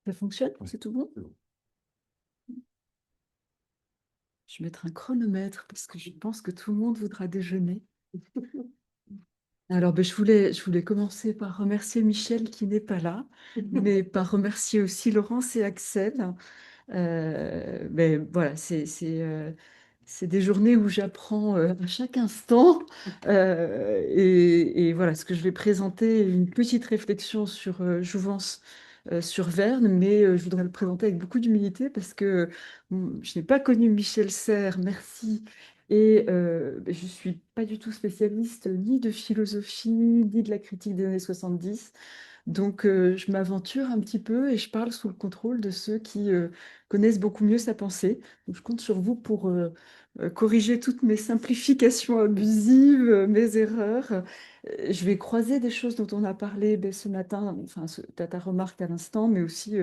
Ça fonctionne? Ouais, C'est tout bon? c'est bon. Je vais mettre un chronomètre parce que je pense que tout le monde voudra déjeuner. Alors, ben, je voulais commencer par remercier Michel qui n'est pas là, mais par remercier aussi Laurence et Axel. Mais voilà, c'est des journées où j'apprends à chaque instant. Et voilà, ce que je vais présenter une petite réflexion sur Jouvence sur Verne, mais je voudrais le présenter avec beaucoup d'humilité parce que je n'ai pas connu Michel Serres, merci. Et ben, je ne suis pas du tout spécialiste ni de philosophie, ni de la critique des années 70. Donc, je m'aventure un petit peu et je parle sous le contrôle de ceux qui connaissent beaucoup mieux sa pensée. Donc, je compte sur vous pour corriger toutes mes simplifications abusives, mes erreurs. Je vais croiser des choses dont on a parlé ben, ce matin, enfin, ta remarque à l'instant, mais aussi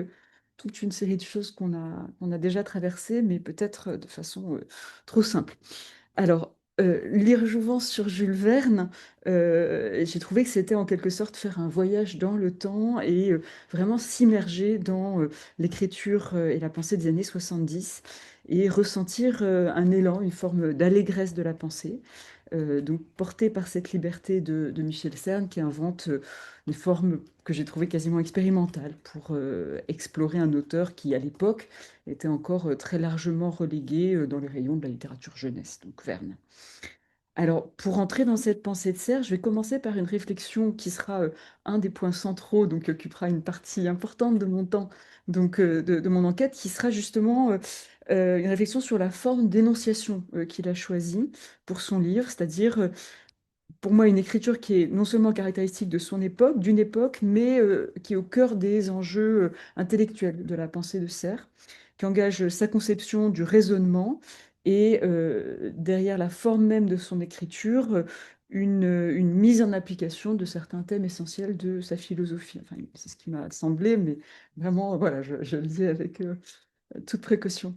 toute une série de choses qu'on a déjà traversées, mais peut-être de façon trop simple. Alors, lire Jouvence sur Jules Verne, j'ai trouvé que c'était en quelque sorte faire un voyage dans le temps et vraiment s'immerger dans l'écriture et la pensée des années 70 et ressentir un élan, une forme d'allégresse de la pensée, donc portée par cette liberté de Michel Cerne qui invente une forme que j'ai trouvée quasiment expérimentale pour explorer un auteur qui, à l'époque, était encore très largement relégué dans les rayons de la littérature jeunesse, donc Verne. Alors, pour entrer dans cette pensée de Serre, je vais commencer par une réflexion qui sera un des points centraux, donc qui occupera une partie importante de mon temps, donc de mon enquête, qui sera justement une réflexion sur la forme d'énonciation qu'il a choisie pour son livre, c'est-à-dire pour moi une écriture qui est non seulement caractéristique de son époque, d'une époque, mais qui est au cœur des enjeux intellectuels de la pensée de Serre, qui engage sa conception du raisonnement et derrière la forme même de son écriture, une mise en application de certains thèmes essentiels de sa philosophie. Enfin, c'est ce qui m'a semblé, mais vraiment, voilà, je le dis avec toute précaution.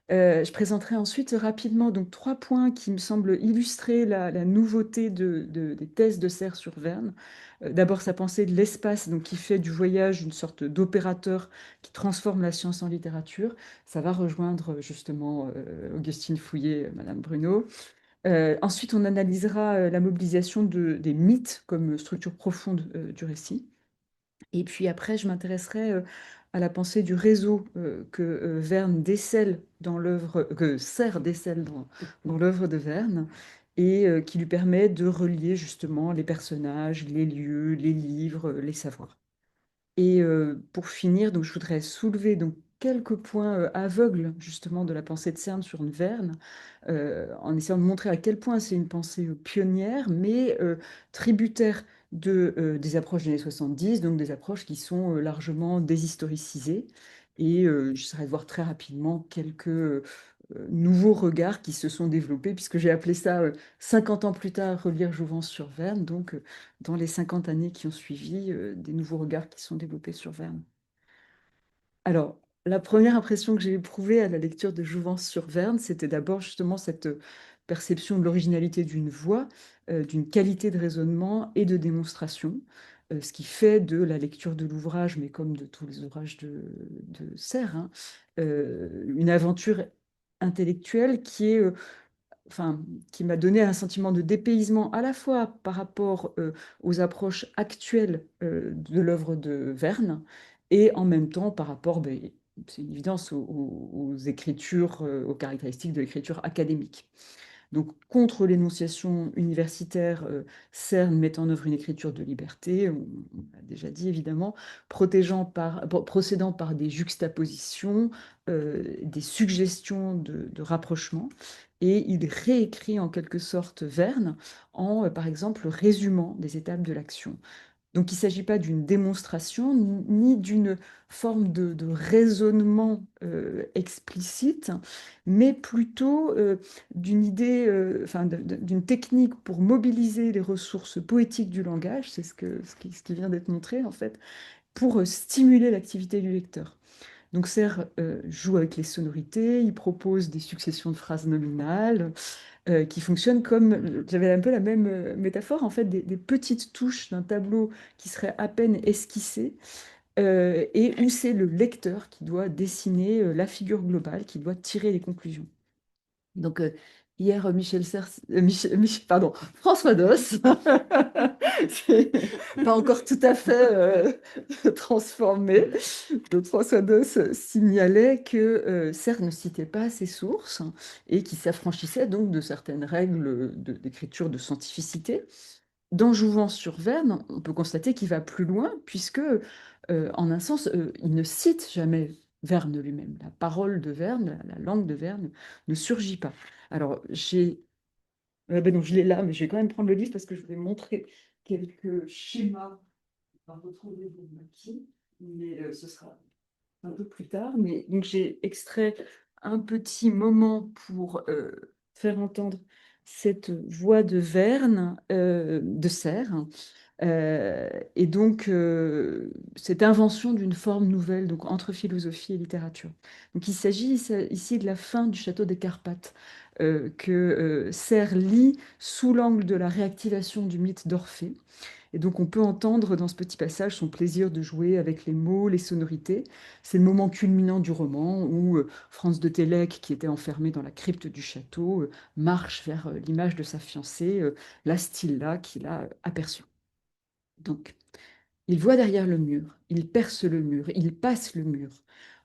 Je présenterai ensuite rapidement donc trois points qui me semblent illustrer la nouveauté des thèses de Serre sur Verne. D'abord, sa pensée de l'espace, donc qui fait du voyage une sorte d'opérateur qui transforme la science en littérature. Ça va rejoindre justement Augustine Fouillé, Madame Bruno. Ensuite, on analysera la mobilisation des mythes comme structure profonde du récit. Et puis après, je m'intéresserai à la pensée du réseau que Verne décèle dans l'œuvre, que Serre décèle dans l'œuvre de Verne, et qui lui permet de relier justement les personnages, les lieux, les livres, les savoirs. Et pour finir, donc, je voudrais soulever donc, quelques points aveugles justement de la pensée de CERN sur Verne, en essayant de montrer à quel point c'est une pensée pionnière, mais tributaire des approches des années 70, donc des approches qui sont largement déshistoricisées. Et j'essaierai de voir très rapidement quelques nouveaux regards qui se sont développés, puisque j'ai appelé ça 50 ans plus tard, relire Jouvence sur Verne, donc dans les 50 années qui ont suivi, des nouveaux regards qui sont développés sur Verne. Alors, la première impression que j'ai éprouvée à la lecture de Jouvence sur Verne, c'était d'abord justement cette perception de l'originalité d'une voix, d'une qualité de raisonnement et de démonstration, ce qui fait de la lecture de l'ouvrage, mais comme de tous les ouvrages de Serre, hein, une aventure intellectuelle enfin, qui m'a donné un sentiment de dépaysement à la fois par rapport aux approches actuelles de l'œuvre de Verne et en même temps par rapport, ben, c'est une évidence, aux écritures, aux caractéristiques de l'écriture académique. Donc, contre l'énonciation universitaire, CERN met en œuvre une écriture de liberté, on l'a déjà dit évidemment, procédant par des juxtapositions, des suggestions de rapprochement, et il réécrit en quelque sorte Verne en, par exemple, résumant des étapes de l'action. Donc, il ne s'agit pas d'une démonstration ni d'une forme de raisonnement explicite, mais plutôt d'une idée, enfin, d'une technique pour mobiliser les ressources poétiques du langage, c'est ce qui vient d'être montré en fait, pour stimuler l'activité du lecteur. Donc Serre joue avec les sonorités, il propose des successions de phrases nominales qui fonctionnent comme, j'avais un peu la même métaphore, en fait, des petites touches d'un tableau qui serait à peine esquissé et où c'est le lecteur qui doit dessiner la figure globale, qui doit tirer les conclusions. Donc, hier, pardon, François Doss, c'est pas encore tout à fait transformé. Donc, François Doss signalait que Serre ne citait pas ses sources et qui s'affranchissait donc de certaines règles d'écriture de scientificité. Dans Jouvence-sur-Verne, on peut constater qu'il va plus loin, puisque, en un sens, il ne cite jamais Verne lui-même. La parole de Verne, la langue de Verne, ne surgit pas. Alors, ben non, je l'ai là, mais je vais quand même prendre le livre parce que je vais montrer quelques schémas. On va retrouver des maquis, mais ce sera un peu plus tard. Mais donc, j'ai extrait un petit moment pour faire entendre cette voix de Verne, de Serre. Et donc, cette invention d'une forme nouvelle, donc entre philosophie et littérature. Donc, il s'agit ici de la fin du château des Carpates, que Serre lit sous l'angle de la réactivation du mythe d'Orphée. Et donc, on peut entendre dans ce petit passage son plaisir de jouer avec les mots, les sonorités. C'est le moment culminant du roman où Franz de Télek, qui était enfermé dans la crypte du château, marche vers l'image de sa fiancée, la Stilla, qu'il a aperçue. Donc, il voit derrière le mur, il perce le mur, il passe le mur.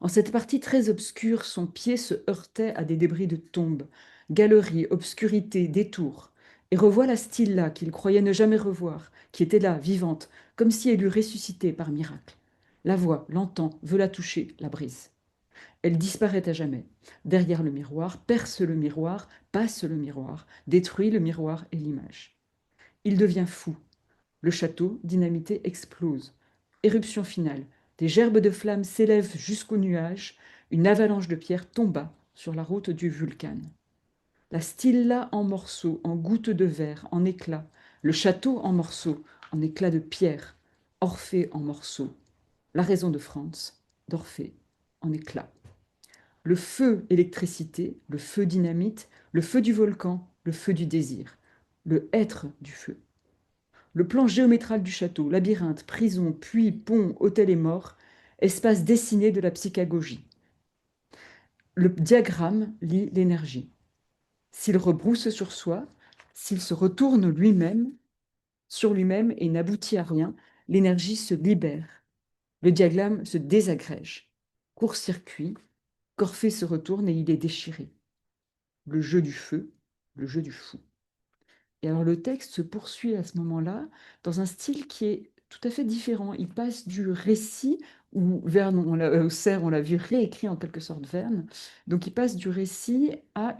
En cette partie très obscure, son pied se heurtait à des débris de tombes, galeries, obscurités, détours, et revoit la Stilla qu'il croyait ne jamais revoir, qui était là, vivante, comme si elle eût ressuscité par miracle. La voit, l'entend, veut la toucher, la brise. Elle disparaît à jamais. Derrière le miroir, perce le miroir, passe le miroir, détruit le miroir et l'image. Il devient fou, le château, dynamité, explose. Éruption finale. Des gerbes de flammes s'élèvent jusqu'aux nuages. Une avalanche de pierres tomba sur la route du Vulcan. La Stilla en morceaux, en gouttes de verre, en éclats. Le château en morceaux, en éclats de pierre. Orphée en morceaux. La raison de Franz, d'Orphée, en éclats. Le feu électricité, le feu dynamite, le feu du volcan, le feu du désir. Le être du feu. Le plan géométral du château, labyrinthe, prison, puits, pont, hôtel et mort, espace dessiné de la psychagogie. Le diagramme lie l'énergie. S'il rebrousse sur soi, s'il se retourne lui-même, sur lui-même et n'aboutit à rien, l'énergie se libère. Le diagramme se désagrège. Court-circuit, Corphée se retourne et il est déchiré. Le jeu du feu, le jeu du fou. Et alors le texte se poursuit à ce moment-là dans un style qui est tout à fait différent. Il passe du récit, où Verne, Serre, on l'a vu réécrit en quelque sorte Verne, donc il passe du récit à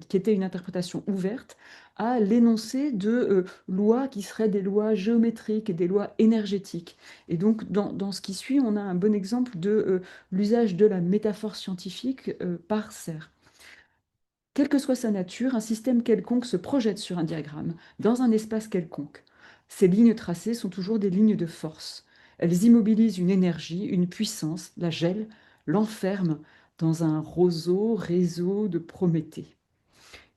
qui était une interprétation ouverte, à l'énoncé de lois qui seraient des lois géométriques et des lois énergétiques. Et donc dans ce qui suit, on a un bon exemple de l'usage de la métaphore scientifique par Serre. Quelle que soit sa nature, un système quelconque se projette sur un diagramme, dans un espace quelconque. Ces lignes tracées sont toujours des lignes de force. Elles immobilisent une énergie, une puissance, la gèlent, l'enferment dans un réseau de Prométhée.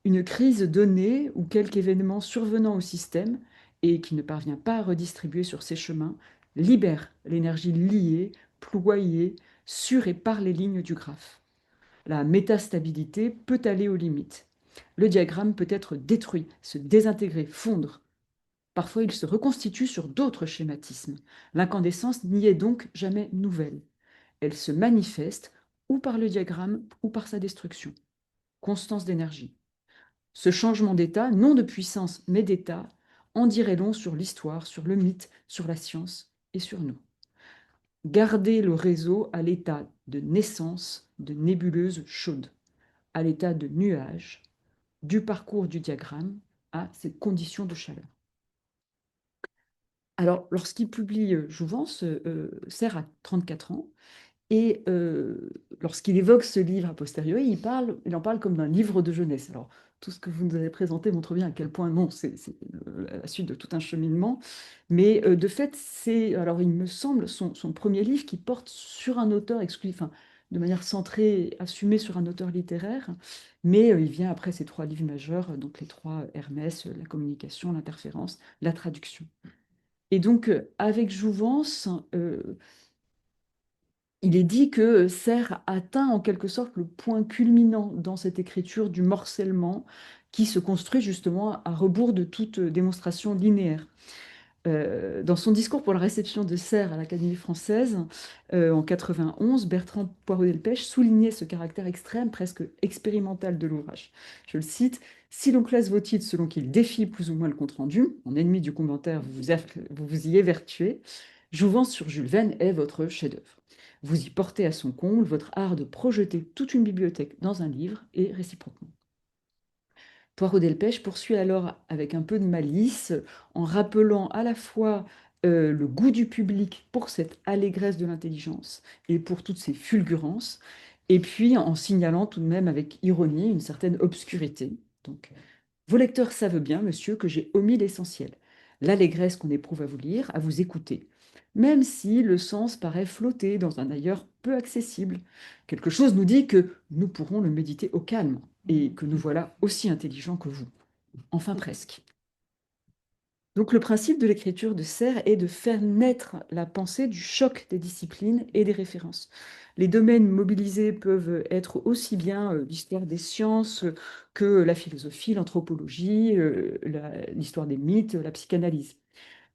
Une crise donnée ou quelque événement survenant au système et qui ne parvient pas à redistribuer sur ses chemins libère l'énergie liée, ployée, sur et par les lignes du graphe. La métastabilité peut aller aux limites. Le diagramme peut être détruit, se désintégrer, fondre. Parfois, il se reconstitue sur d'autres schématismes. L'incandescence n'y est donc jamais nouvelle. Elle se manifeste ou par le diagramme ou par sa destruction. Constance d'énergie. Ce changement d'état, non de puissance mais d'état, en dirait long sur l'histoire, sur le mythe, sur la science et sur nous. Garder le réseau à l'état de naissance de nébuleuse chaude, à l'état de nuage, du parcours du diagramme à cette condition de chaleur. Alors, lorsqu'il publie Jouvence, Serre a 34 ans, et lorsqu'il évoque ce livre a posteriori, il en parle comme d'un livre de jeunesse. Alors, tout ce que vous nous avez présenté montre bien à quel point, non, c'est la suite de tout un cheminement. Mais de fait, c'est, alors il me semble, son premier livre qui porte sur un auteur exclusif, enfin, de manière centrée, assumée sur un auteur littéraire. Mais il vient après ces trois livres majeurs, donc les trois Hermès, la communication, l'interférence, la traduction. Et donc, avec Jouvence, il est dit que Serre atteint en quelque sorte le point culminant dans cette écriture du morcellement qui se construit justement à rebours de toute démonstration linéaire. Dans son discours pour la réception de Serre à l'Académie française en 91, Bertrand Poirot-Delpech soulignait ce caractère extrême, presque expérimental de l'ouvrage. Je le cite: Si l'on classe vos titres selon qu'ils défient plus ou moins le compte-rendu, en ennemi du commentaire, vous vous y évertuez. Jouvence sur Jules Verne est votre chef-d'œuvre. Vous y portez à son comble votre art de projeter toute une bibliothèque dans un livre et réciproquement. Poirot-Delpech poursuit alors avec un peu de malice, en rappelant à la fois le goût du public pour cette allégresse de l'intelligence et pour toutes ces fulgurances, et puis en signalant tout de même avec ironie une certaine obscurité. Donc, vos lecteurs savent bien, monsieur, que j'ai omis l'essentiel, l'allégresse qu'on éprouve à vous lire, à vous écouter, même si le sens paraît flotter dans un ailleurs peu accessible. Quelque chose nous dit que nous pourrons le méditer au calme et que nous voilà aussi intelligents que vous. Enfin presque. Donc le principe de l'écriture de Serre est de faire naître la pensée du choc des disciplines et des références. Les domaines mobilisés peuvent être aussi bien l'histoire des sciences que la philosophie, l'anthropologie, l'histoire des mythes, la psychanalyse.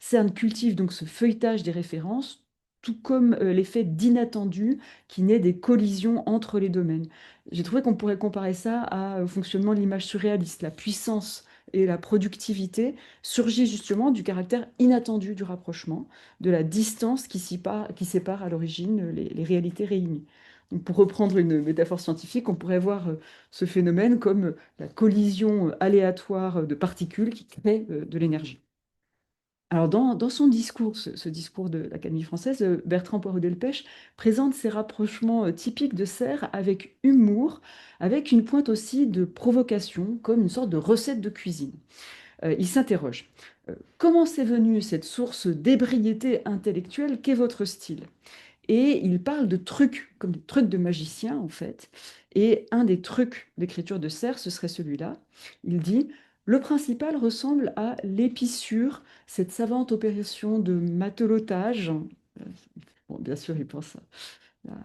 CERN cultive donc ce feuilletage des références, tout comme l'effet d'inattendu qui naît des collisions entre les domaines. J'ai trouvé qu'on pourrait comparer ça au fonctionnement de l'image surréaliste. La puissance et la productivité surgit justement du caractère inattendu du rapprochement, de la distance qui sépare à l'origine les réalités réunies. Donc, pour reprendre une métaphore scientifique, on pourrait voir ce phénomène comme la collision aléatoire de particules qui crée de l'énergie. Alors, dans son discours, ce discours de l'Académie française, Bertrand Poirot-Delpech présente ces rapprochements typiques de Serre avec humour, avec une pointe aussi de provocation, comme une sorte de recette de cuisine. Il s'interroge. Comment s'est venue cette source d'ébriété intellectuelle qu'est votre style? Et il parle de trucs, comme des trucs de magicien en fait. Et un des trucs d'écriture de Serre, ce serait celui-là. Il dit: le principal ressemble à l'épissure, cette savante opération de matelotage. Bon, bien sûr, il pense à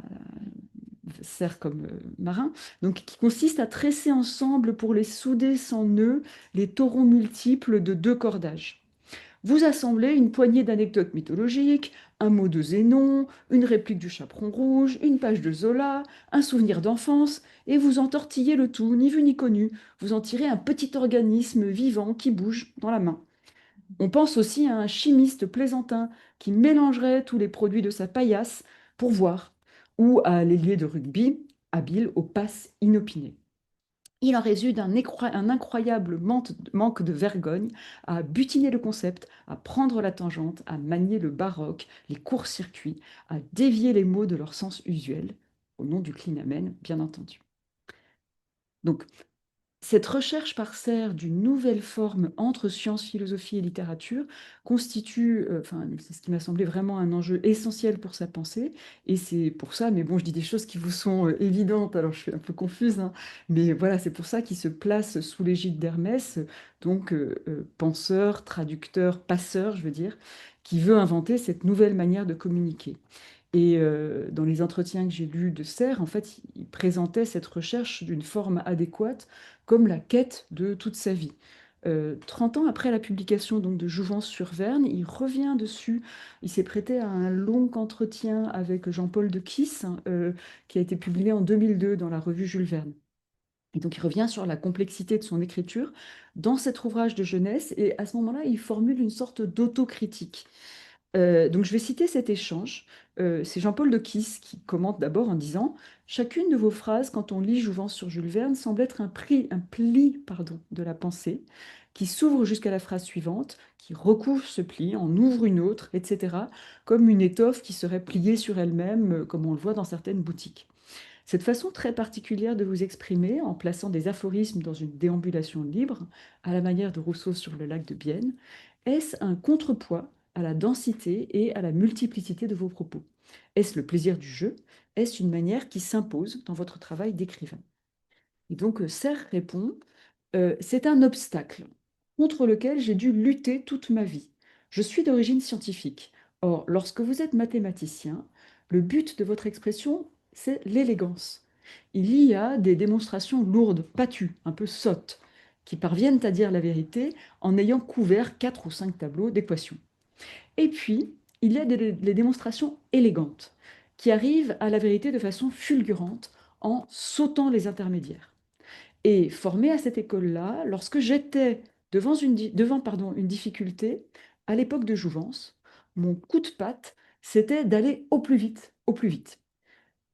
Serre comme marin, donc qui consiste à tresser ensemble pour les souder sans nœud les taurons multiples de deux cordages. Vous assemblez une poignée d'anecdotes mythologiques, un mot de Zénon, une réplique du Chaperon rouge, une page de Zola, un souvenir d'enfance, et vous entortillez le tout, ni vu ni connu. Vous en tirez un petit organisme vivant qui bouge dans la main. On pense aussi à un chimiste plaisantin qui mélangerait tous les produits de sa paillasse pour voir, ou à l'ailier de rugby, habile aux passes inopinées. Il en résulte un incroyable manque de vergogne à butiner le concept, à prendre la tangente, à manier le baroque, les courts-circuits, à dévier les mots de leur sens usuel, au nom du clinamen, bien entendu. Donc, cette recherche par Serre d'une nouvelle forme entre sciences, philosophie et littérature constitue, enfin, c'est ce qui m'a semblé vraiment un enjeu essentiel pour sa pensée. Et c'est pour ça, mais bon, je dis des choses qui vous sont évidentes, alors je suis un peu confuse, hein, mais voilà, c'est pour ça qu'il se place sous l'égide d'Hermès, donc penseur, traducteur, passeur, je veux dire, qui veut inventer cette nouvelle manière de communiquer. Et dans les entretiens que j'ai lus de Serre, en fait, il présentait cette recherche d'une forme adéquate comme la quête de toute sa vie. 30 ans après la publication donc, de Jouvence sur Verne, il revient dessus. Il s'est prêté à un long entretien avec Jean-Paul de Kiss, qui a été publié en 2002 dans la revue Jules Verne. Et donc il revient sur la complexité de son écriture dans cet ouvrage de jeunesse, et à ce moment-là, il formule une sorte d'autocritique. Donc je vais citer cet échange. C'est Jean-Paul de Kiss qui commente d'abord en disant: chacune de vos phrases, quand on lit Jouvence sur Jules Verne, semble être un pli pardon, de la pensée qui s'ouvre jusqu'à la phrase suivante, qui recouvre ce pli, en ouvre une autre, etc., comme une étoffe qui serait pliée sur elle-même, comme on le voit dans certaines boutiques. Cette façon très particulière de vous exprimer, en plaçant des aphorismes dans une déambulation libre, à la manière de Rousseau sur le lac de Bienne, est-ce un contrepoids à la densité et à la multiplicité de vos propos? Est-ce le plaisir du jeu? Est-ce une manière qui s'impose dans votre travail d'écrivain? Et donc, Serre répond: c'est un obstacle contre lequel j'ai dû lutter toute ma vie. Je suis d'origine scientifique. Or, lorsque vous êtes mathématicien, Le but de votre expression, c'est l'élégance. Il y a des démonstrations lourdes, patues, un peu sottes, qui parviennent à dire la vérité en ayant couvert 4 ou 5 tableaux d'équations. Et puis, il y a les démonstrations élégantes, qui arrivent à la vérité de façon fulgurante en sautant les intermédiaires. Et formé à cette école-là, lorsque j'étais devant une difficulté, à l'époque de Jouvence, mon coup de patte, c'était d'aller au plus vite, au plus vite.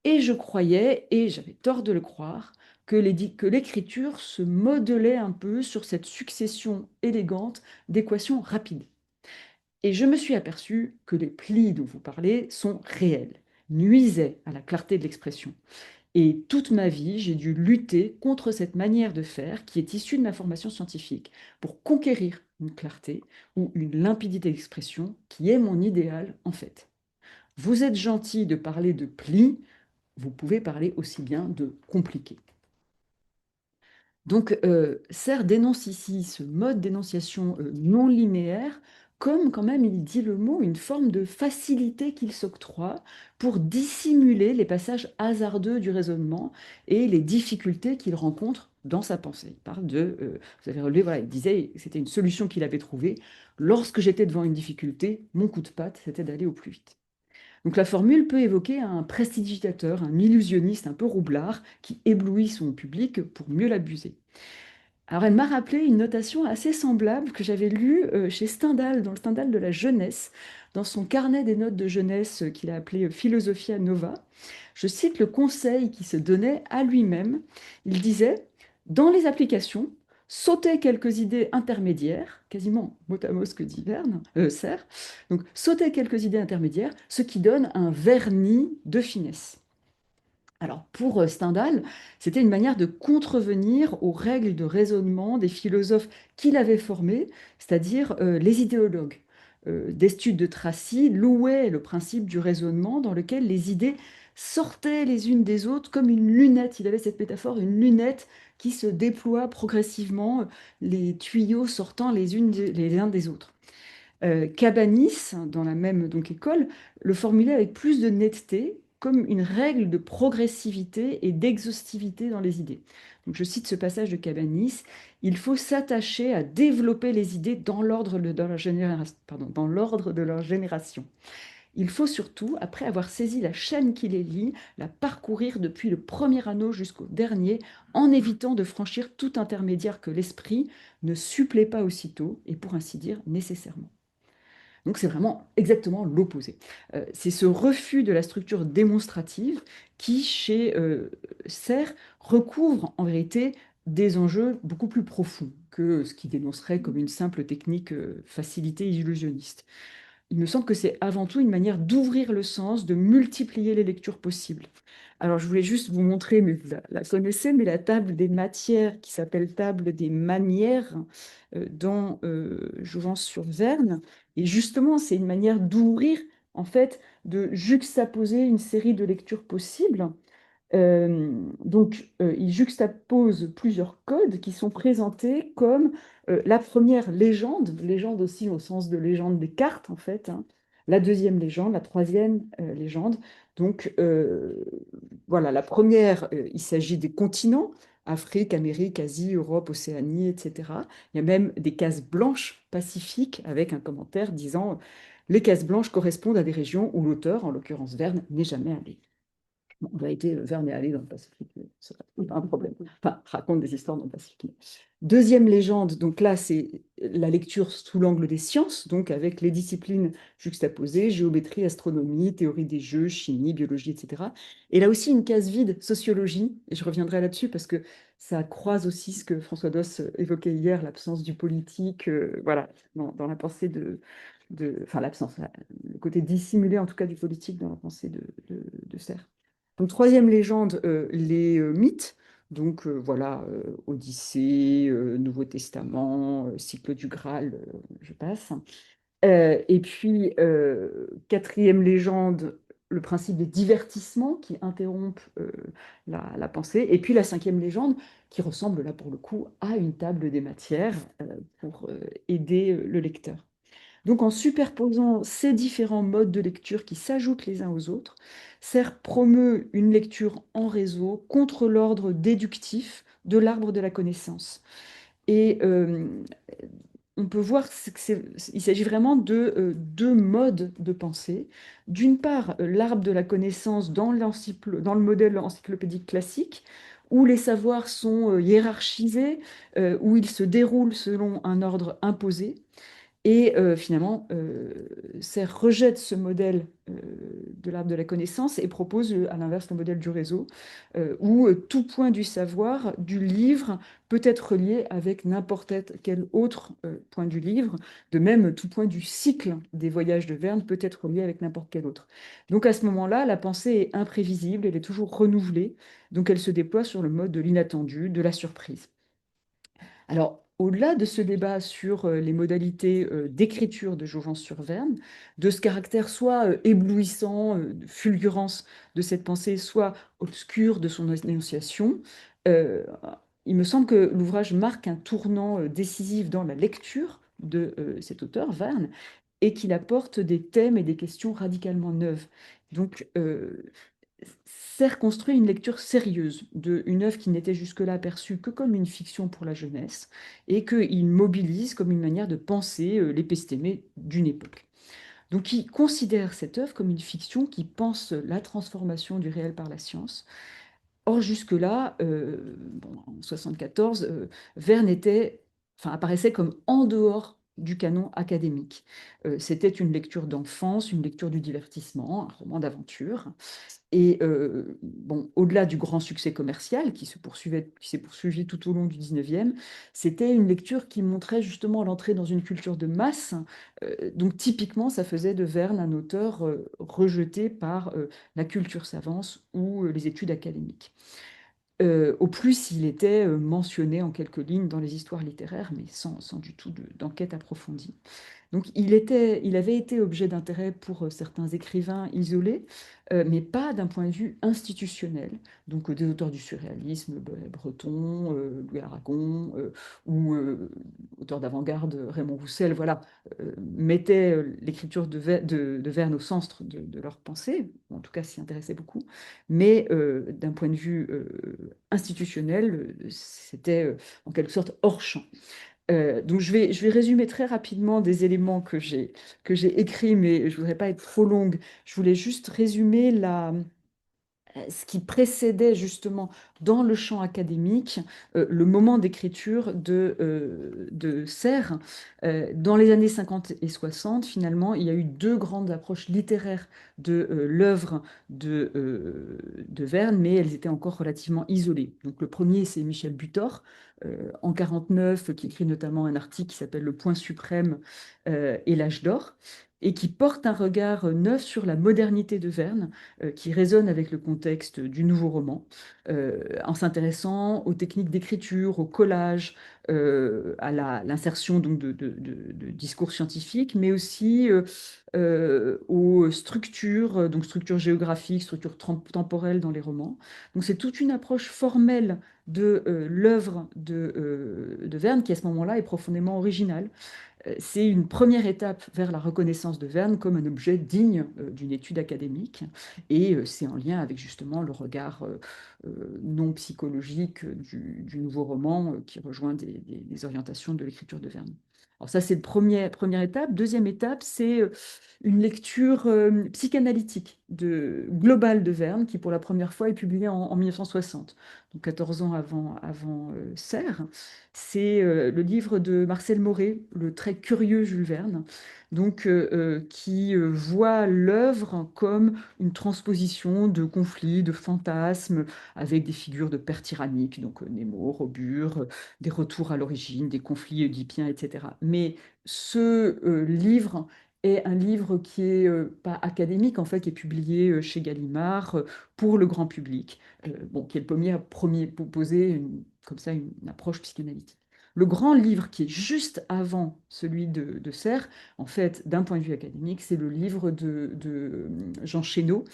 Et je croyais, et j'avais tort de le croire, que l'écriture se modelait un peu sur cette succession élégante d'équations rapides. Et je me suis aperçu que les plis dont vous parlez sont réels, nuisaient à la clarté de l'expression. Et toute ma vie, j'ai dû lutter contre cette manière de faire qui est issue de ma formation scientifique pour conquérir une clarté ou une limpidité d'expression qui est mon idéal en fait. Vous êtes gentil de parler de plis, vous pouvez parler aussi bien de compliqué. Donc, Serre dénonce ici ce mode d'énonciation non linéaire, comme quand même il dit le mot, une forme de facilité qu'il s'octroie pour dissimuler les passages hasardeux du raisonnement et les difficultés qu'il rencontre dans sa pensée. Il parle vous avez relevé, voilà, il disait, c'était une solution qu'il avait trouvée. Lorsque j'étais devant une difficulté, mon coup de patte, c'était d'aller au plus vite. Donc la formule peut évoquer un prestidigitateur, un illusionniste un peu roublard qui éblouit son public pour mieux l'abuser. Alors, elle m'a rappelé une notation assez semblable que j'avais lue chez Stendhal, dans le Stendhal de la jeunesse, dans son carnet des notes de jeunesse qu'il a appelé Philosophia Nova. Je cite le conseil qu'il se donnait à lui-même. Il disait, dans les applications, sautez quelques idées intermédiaires, quasiment mot à mot ce que dit Serre, donc sautez quelques idées intermédiaires, ce qui donne un vernis de finesse. Alors pour Stendhal, c'était une manière de contrevenir aux règles de raisonnement des philosophes qu'il avait formés, c'est-à-dire les idéologues. D'Estude de Tracy louait le principe du raisonnement dans lequel les idées sortaient les unes des autres comme une lunette. Il avait cette métaphore, une lunette qui se déploie progressivement, les tuyaux sortant les uns des autres. Cabanis, dans la même donc, école, le formulait avec plus de netteté, comme une règle de progressivité et d'exhaustivité dans les idées. Donc, je cite ce passage de Cabanis, il faut s'attacher à développer les idées dans l'ordre dans l'ordre de leur génération. Il faut surtout, après avoir saisi la chaîne qui les lie, la parcourir depuis le premier anneau jusqu'au dernier, en évitant de franchir tout intermédiaire que l'esprit ne supplée pas aussitôt, et pour ainsi dire nécessairement. Donc c'est vraiment exactement l'opposé. C'est ce refus de la structure démonstrative qui, chez Serre, recouvre en vérité des enjeux beaucoup plus profonds que ce qui dénoncerait comme une simple technique facilité illusionniste. Il me semble que c'est avant tout une manière d'ouvrir le sens, de multiplier les lectures possibles. Alors, je voulais juste vous montrer, mais vous la connaissez, mais la table des matières qui s'appelle table des manières dans Jouvence-sur-Verne. Et justement, c'est une manière d'ouvrir, en fait, de juxtaposer une série de lectures possibles il juxtapose plusieurs codes qui sont présentés comme la première légende, légende aussi au sens de légende des cartes en fait, hein, la deuxième légende, la troisième légende. Donc voilà, la première, il s'agit des continents, Afrique, Amérique, Asie, Europe, Océanie, etc. Il y a même des cases blanches pacifiques avec un commentaire disant les cases blanches correspondent à des régions où l'auteur, en l'occurrence Verne, n'est jamais allé. Bon, en vérité, Verne est allé dans le Pacifique, c'est pas un problème. Enfin, raconte des histoires dans le Pacifique. Deuxième légende, donc là, c'est la lecture sous l'angle des sciences, donc avec les disciplines juxtaposées, géométrie, astronomie, théorie des jeux, chimie, biologie, etc. Et là aussi, une case vide, sociologie, et je reviendrai là-dessus parce que ça croise aussi ce que François Doss évoquait hier, l'absence du politique, voilà, dans la pensée enfin l'absence, le côté dissimulé en tout cas du politique dans la pensée de Serre. Donc, troisième légende, les mythes. Donc, voilà, Odyssée, Nouveau Testament, Cycle du Graal, je passe. Et puis, quatrième légende, le principe des divertissements qui interrompent la pensée. Et puis, la cinquième légende, qui ressemble là pour le coup à une table des matières pour aider le lecteur. Donc en superposant ces différents modes de lecture qui s'ajoutent les uns aux autres, Serre promeut une lecture en réseau contre l'ordre déductif de l'arbre de la connaissance. Et on peut voir qu'il s'agit vraiment de deux modes de pensée. D'une part, l'arbre de la connaissance dans le modèle encyclopédique classique, où les savoirs sont hiérarchisés, où ils se déroulent selon un ordre imposé. Et finalement, Serre rejette ce modèle de l'arbre de la connaissance et propose à l'inverse le modèle du réseau, où tout point du savoir, du livre, peut être relié avec n'importe quel autre point du livre. De même, tout point du cycle des voyages de Verne peut être relié avec n'importe quel autre. Donc à ce moment-là, la pensée est imprévisible, elle est toujours renouvelée, donc elle se déploie sur le mode de l'inattendu, de la surprise. Alors, au-delà de ce débat sur les modalités d'écriture de Jouvence-sur-Verne, de ce caractère soit éblouissant, de fulgurance de cette pensée, soit obscur de son énonciation, euh, il me semble que l'ouvrage marque un tournant décisif dans la lecture de cet auteur, Verne, et qu'il apporte des thèmes et des questions radicalement neuves. Donc, Serre construit une lecture sérieuse d'une œuvre qui n'était jusque-là perçue que comme une fiction pour la jeunesse et qu'il mobilise comme une manière de penser l'épistémé d'une époque. Donc il considère cette œuvre comme une fiction qui pense la transformation du réel par la science. Or, jusque-là, bon, en 74, Verne apparaissait comme en dehors du canon académique. C'était une lecture d'enfance, une lecture du divertissement, un roman d'aventure. Et bon, au-delà du grand succès commercial qui s'est poursuivi tout au long du 19e, c'était une lecture qui montrait justement l'entrée dans une culture de masse. Donc typiquement, ça faisait de Verne un auteur rejeté par la culture savante ou les études académiques. Au plus, il était mentionné en quelques lignes dans les histoires littéraires, mais sans du tout d'enquête approfondie. Donc il avait été objet d'intérêt pour certains écrivains isolés, mais pas d'un point de vue institutionnel. Donc des auteurs du surréalisme, Breton, Louis Aragon, ou auteurs d'avant-garde, Raymond Roussel, voilà, mettaient l'écriture de Verne au centre de leur pensée, ou en tout cas s'y intéressaient beaucoup. Mais d'un point de vue institutionnel, c'était en quelque sorte hors champ. Donc je vais résumer très rapidement des éléments que j'ai écrits, mais je voudrais pas être trop longue. Je voulais juste résumer ce qui précédait justement dans le champ académique le moment d'écriture de Serre. Dans les années 50 et 60, finalement, il y a eu deux grandes approches littéraires de l'œuvre de Verne, mais elles étaient encore relativement isolées. Donc le premier, c'est Michel Butor, en 49, qui écrit notamment un article qui s'appelle Le Point suprême et l'âge d'or, et qui porte un regard neuf sur la modernité de Verne, qui résonne avec le contexte du nouveau roman, en s'intéressant aux techniques d'écriture, au collage, à l'insertion donc de discours scientifiques, mais aussi aux structures, donc structures géographiques, structures temporelles dans les romans. Donc c'est toute une approche formelle de l'œuvre de Verne qui à ce moment-là est profondément originale. C'est une première étape vers la reconnaissance de Verne comme un objet digne d'une étude académique. Et c'est en lien avec justement le regard non psychologique du nouveau roman qui rejoint des orientations de l'écriture de Verne. Alors ça, c'est la première étape. Deuxième étape, c'est une lecture psychanalytique globale de Verne, qui pour la première fois est publiée en 1960, donc 14 ans avant Serre. C'est le livre de Marcel Mauret, le très curieux Jules Verne, donc, qui voit l'œuvre comme une transposition de conflits, de fantasmes, avec des figures de pères tyranniques, donc Nemo, Robur, des retours à l'origine, des conflits oedipiens, etc. Mais ce livre est un livre qui est pas académique, en fait, qui est publié chez Gallimard pour le grand public, bon, qui est le premier proposé comme ça une approche psychanalytique. Le grand livre qui est juste avant celui de Serre, en fait, d'un point de vue académique, c'est le livre de Jean Chénault,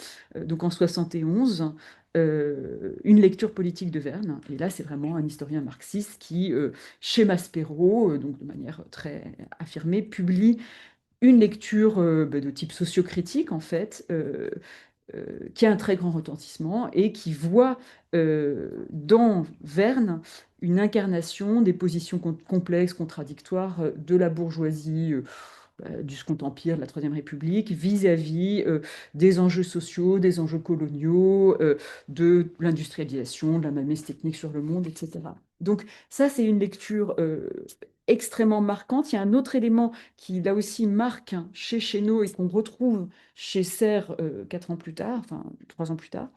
donc en 71, une lecture politique de Verne. Et là, c'est vraiment un historien marxiste qui, chez Maspero, donc de manière très affirmée, publie une lecture de type sociocritique, en fait, qui a un très grand retentissement et qui voit dans Verne une incarnation des positions complexes, contradictoires de la bourgeoisie du Second Empire, de la Troisième République, vis-à-vis des enjeux sociaux, des enjeux coloniaux, de l'industrialisation, de la mainmise technique sur le monde, etc. Donc ça, c'est une lecture extrêmement marquante. Il y a un autre élément qui, là aussi, marque chez Chénaud et qu'on retrouve chez Serres 4 ans plus tard, enfin 3 ans plus tard,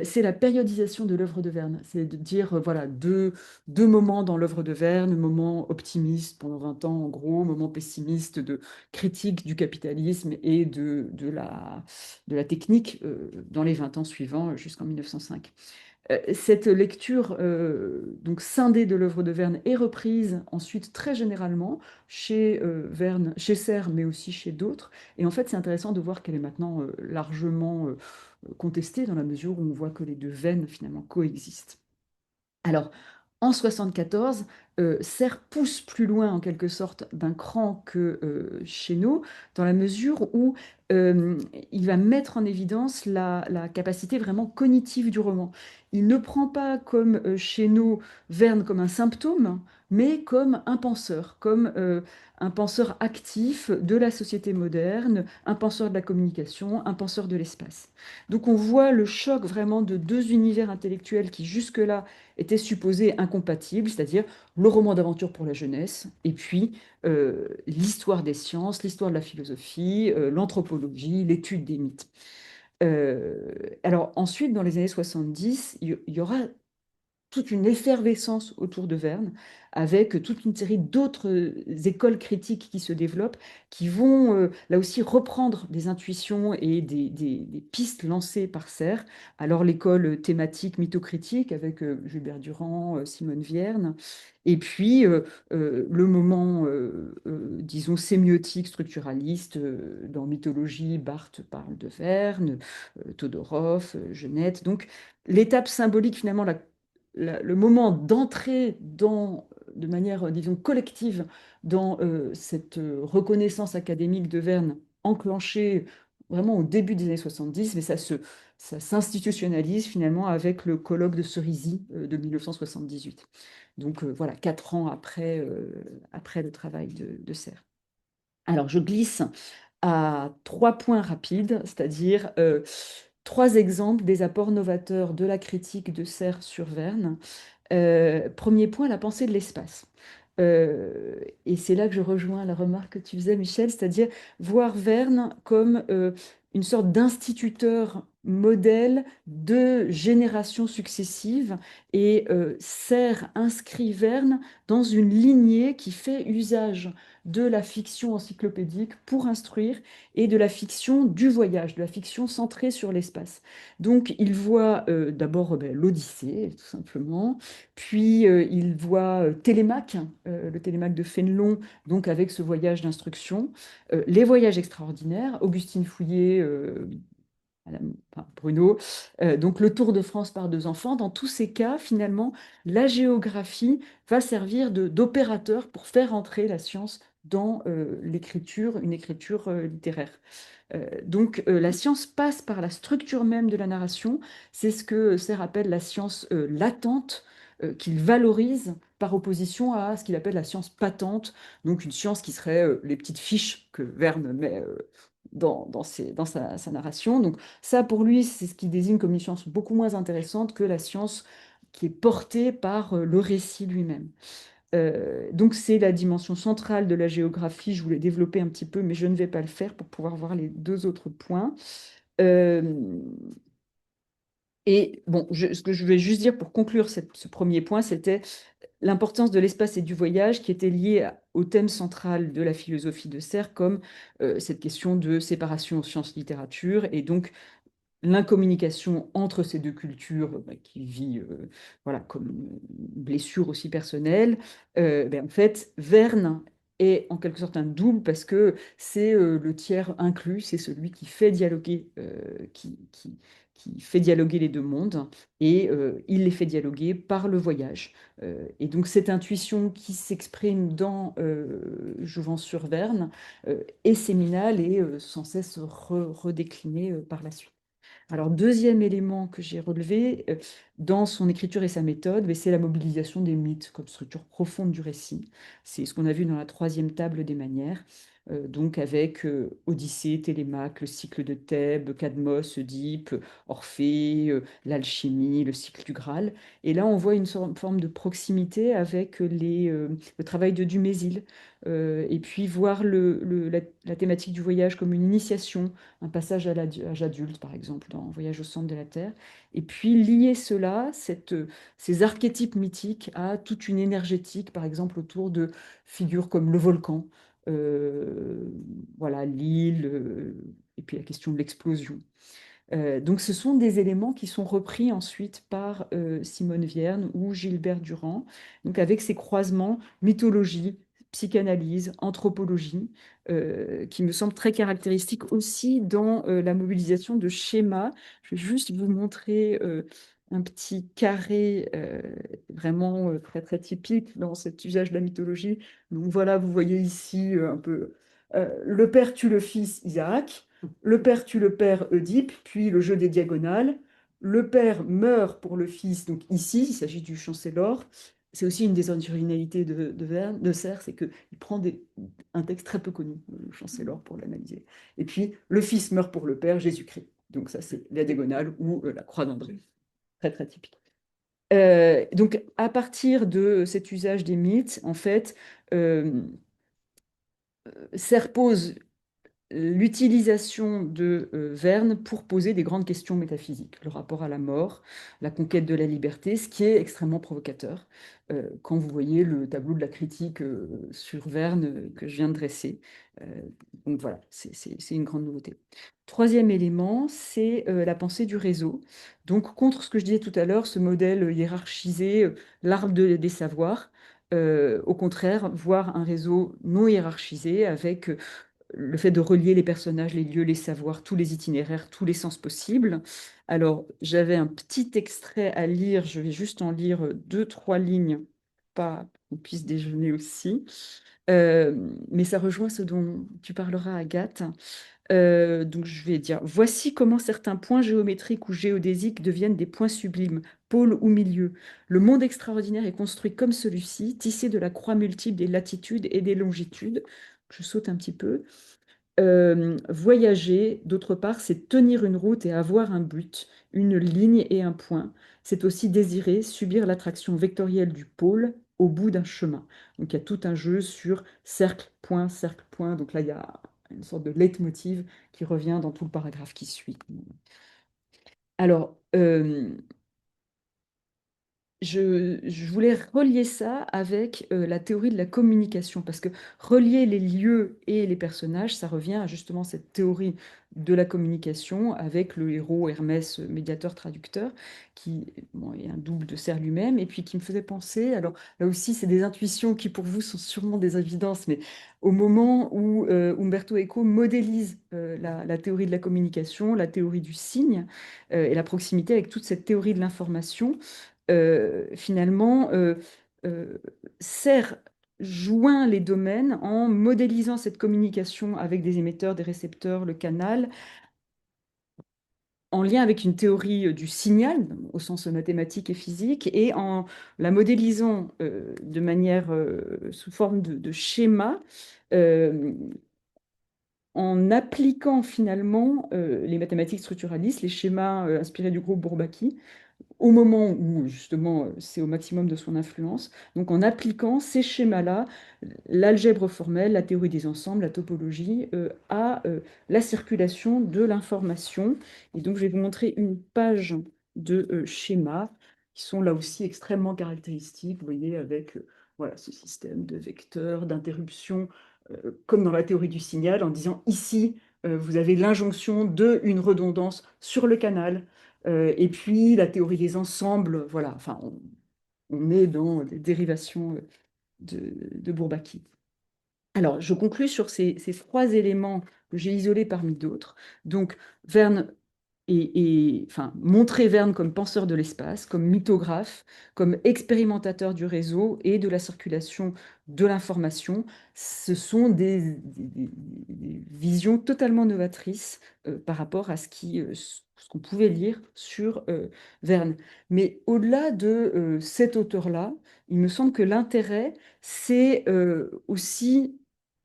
c'est la périodisation de l'œuvre de Verne. C'est de dire, voilà, deux moments dans l'œuvre de Verne, moment optimiste pendant 20 ans en gros, moment pessimiste de critique du capitalisme et de la technique dans les 20 ans suivants jusqu'en 1905. Cette lecture donc scindée de l'œuvre de Verne est reprise ensuite très généralement chez Verne, chez Serres, mais aussi chez d'autres. Et en fait, c'est intéressant de voir qu'elle est maintenant largement contestée dans la mesure où on voit que les deux veines finalement coexistent. Alors, en 74, Serre pousse plus loin, en quelque sorte, d'un cran que Chénaud, dans la mesure où euh, il va mettre en évidence la capacité vraiment cognitive du roman. Il ne prend pas comme Chénaud Verne comme un symptôme, mais comme un penseur actif de la société moderne, un penseur de la communication, un penseur de l'espace. Donc on voit le choc vraiment de deux univers intellectuels qui jusque-là étaient supposés incompatibles, c'est-à-dire le roman d'aventure pour la jeunesse, et puis l'histoire des sciences, l'histoire de la philosophie, l'anthropologie, l'étude des mythes. Alors ensuite, dans les années 70, il y aura toute une effervescence autour de Verne, avec toute une série d'autres écoles critiques qui se développent, qui vont là aussi reprendre des intuitions et des pistes lancées par Serre. Alors l'école thématique mythocritique avec Gilbert Durand, Simone Vierne, et puis le moment, disons, sémiotique, structuraliste, dans Mythologie, Barthes parle de Verne, Todorov, Genette. Donc l'étape symbolique, finalement, le moment d'entrer de manière, disons, collective dans cette reconnaissance académique de Verne enclenchée vraiment au début des années 70, mais ça s'institutionnalise finalement avec le colloque de Cerisy de 1978. Donc voilà, 4 ans après le travail de Serre. Alors je glisse à 3 points rapides, c'est-à-dire 3 exemples des apports novateurs de la critique de Serre sur Verne. Premier point, la pensée de l'espace. Et c'est là que je rejoins la remarque que tu faisais, Michel, c'est-à-dire voir Verne comme une sorte d'instituteur modèle de générations successives et Serre inscrit Verne dans une lignée qui fait usage de la fiction encyclopédique pour instruire et de la fiction du voyage, de la fiction centrée sur l'espace. Donc il voit d'abord l'Odyssée, tout simplement, puis il voit Télémaque, le Télémaque de Fénelon, donc avec ce voyage d'instruction, les voyages extraordinaires, Augustine Fouillé, enfin, Bruno, donc le Tour de France par 2 enfants. Dans tous ces cas, finalement, la géographie va servir d'opérateur pour faire entrer la science dans l'écriture, une écriture littéraire. Donc la science passe par la structure même de la narration. C'est ce que Serre appelle la science latente, qu'il valorise par opposition à ce qu'il appelle la science patente, donc une science qui serait les petites fiches que Verne met dans sa narration. Donc ça, pour lui, c'est ce qu'il désigne comme une science beaucoup moins intéressante que la science qui est portée par le récit lui-même. Donc c'est la dimension centrale de la géographie. Je voulais développer un petit peu, mais je ne vais pas le faire pour pouvoir voir les 2 autres points. Euh, et bon, ce que je vais juste dire pour conclure ce premier point, c'était l'importance de l'espace et du voyage qui était liée au thème central de la philosophie de Serre, comme cette question de séparation sciences-littérature, et donc l'incommunication entre ces deux cultures qui vit voilà, comme une blessure aussi personnelle, en fait, Verne est en quelque sorte un double parce que c'est le tiers inclus, c'est celui qui fait dialoguer, qui fait dialoguer les deux mondes, et il les fait dialoguer par le voyage. Et donc cette intuition qui s'exprime dans Jouvence-sur-Verne est séminale et sans cesse redéclinée par la suite. Alors, deuxième élément que j'ai relevé dans son écriture et sa méthode, mais c'est la mobilisation des mythes comme structure profonde du récit. C'est ce qu'on a vu dans la troisième table des manières, donc avec Odyssée, Télémaque, le cycle de Thèbes, Cadmos, Oedipe, Orphée, l'alchimie, le cycle du Graal. Et là, on voit une forme de proximité avec le travail de Dumézil. Et puis voir la thématique du voyage comme une initiation, un passage à l'âge adulte, par exemple, dans Voyage au centre de la Terre, et puis lier cela, ces archétypes mythiques, à toute une énergétique, par exemple, autour de figures comme le volcan, euh, voilà, l'île, et puis la question de l'explosion. Donc ce sont des éléments qui sont repris ensuite par Simone Vierne ou Gilbert Durand, donc avec ces croisements mythologie, psychanalyse, anthropologie, qui me semblent très caractéristiques aussi dans la mobilisation de schémas. Je vais juste vous montrer un petit carré vraiment très très typique dans cet usage de la mythologie. Donc voilà, vous voyez ici un peu le père tue le fils Isaac. Le père tue le père Oedipe, puis le jeu des diagonales. Le père meurt pour le fils, donc ici, il s'agit du chancellor. C'est aussi une des originalités de Serres, c'est qu'il prend un texte très peu connu, le chancellor, pour l'analyser. Et puis, le fils meurt pour le père, Jésus-Christ. Donc ça, c'est la diagonale ou la croix d'André. Très, très typique. Donc, à partir de cet usage des mythes, en fait, euh, Serres pose l'utilisation de Verne pour poser des grandes questions métaphysiques, le rapport à la mort, la conquête de la liberté, ce qui est extrêmement provocateur quand vous voyez le tableau de la critique sur Verne que je viens de dresser. Euh, donc voilà, c'est une grande nouveauté. Troisième élément, c'est la pensée du réseau. Donc contre ce que je disais tout à l'heure, ce modèle hiérarchisé, l'arbre des savoirs. Au contraire, voir un réseau non hiérarchisé avec le fait de relier les personnages, les lieux, les savoirs, tous les itinéraires, tous les sens possibles. Alors, j'avais un petit extrait à lire, je vais juste en lire deux, trois lignes, pas qu'on puisse déjeuner aussi. Mais ça rejoint ce dont tu parleras, Agathe. Donc, je vais dire, voici comment certains points géométriques ou géodésiques deviennent des points sublimes, pôles ou milieux. Le monde extraordinaire est construit comme celui-ci, tissé de la croix multiple des latitudes et des longitudes. Je saute un petit peu. Voyager, d'autre part, c'est tenir une route et avoir un but, une ligne et un point. C'est aussi désirer, subir l'attraction vectorielle du pôle au bout d'un chemin. Donc il y a tout un jeu sur cercle, point, cercle, point. Donc là, il y a une sorte de leitmotiv qui revient dans tout le paragraphe qui suit. Alors, je voulais relier ça avec la théorie de la communication, parce que relier les lieux et les personnages, ça revient à justement cette théorie de la communication avec le héros Hermès, médiateur traducteur, qui bon, est un double de Serre lui-même, et puis qui me faisait penser, alors là aussi c'est des intuitions qui pour vous sont sûrement des évidences, mais au moment où Umberto Eco modélise la théorie de la communication, la théorie du signe, et la proximité avec toute cette théorie de l'information, finalement, euh, sert, joint les domaines en modélisant cette communication avec des émetteurs, des récepteurs, le canal, en lien avec une théorie du signal, au sens mathématique et physique, et en la modélisant de manière sous forme de schéma, euh, en appliquant finalement les mathématiques structuralistes, les schémas inspirés du groupe Bourbaki, au moment où justement c'est au maximum de son influence. Donc en appliquant ces schémas-là, l'algèbre formelle, la théorie des ensembles, la topologie, à la circulation de l'information. Et donc je vais vous montrer une page de schémas qui sont là aussi extrêmement caractéristiques, vous voyez, avec voilà, ce système de vecteurs, d'interruptions, comme dans la théorie du signal, en disant ici, vous avez l'injonction de une redondance sur le canal, et puis la théorie des ensembles, voilà, enfin, on est dans des dérivations de Bourbaki. Alors, je conclus sur ces trois éléments que j'ai isolés parmi d'autres. Donc, Verne enfin, montrer Verne comme penseur de l'espace, comme mythographe, comme expérimentateur du réseau et de la circulation de l'information. Ce sont des visions totalement novatrices par rapport à ce qu'on pouvait lire sur Verne. Mais au-delà de cet auteur-là, il me semble que l'intérêt, c'est aussi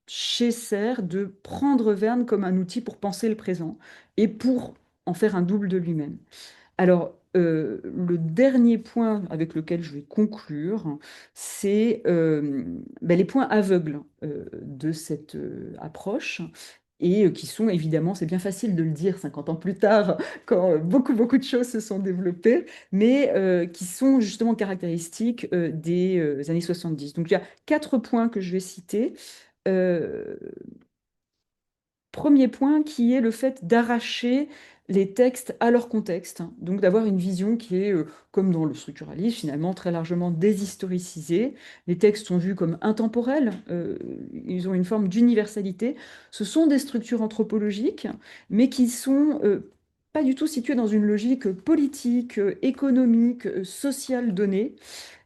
chez Serre de prendre Verne comme un outil pour penser le présent et pour en faire un double de lui-même. Alors, le dernier point avec lequel je vais conclure, c'est ben, les points aveugles de cette approche. Et qui sont évidemment, c'est bien facile de le dire 50 ans plus tard, quand beaucoup de choses se sont développées, mais qui sont justement caractéristiques des années 70. Donc il y a 4 points que je vais citer. Euh, Premier point qui est le fait d'arracher les textes à leur contexte, hein. Donc d'avoir une vision qui est, comme dans le structuralisme, finalement très largement déshistoricisée. Les textes sont vus comme intemporels, ils ont une forme d'universalité. Ce sont des structures anthropologiques, mais qui sont pas du tout situées dans une logique politique, économique, sociale donnée.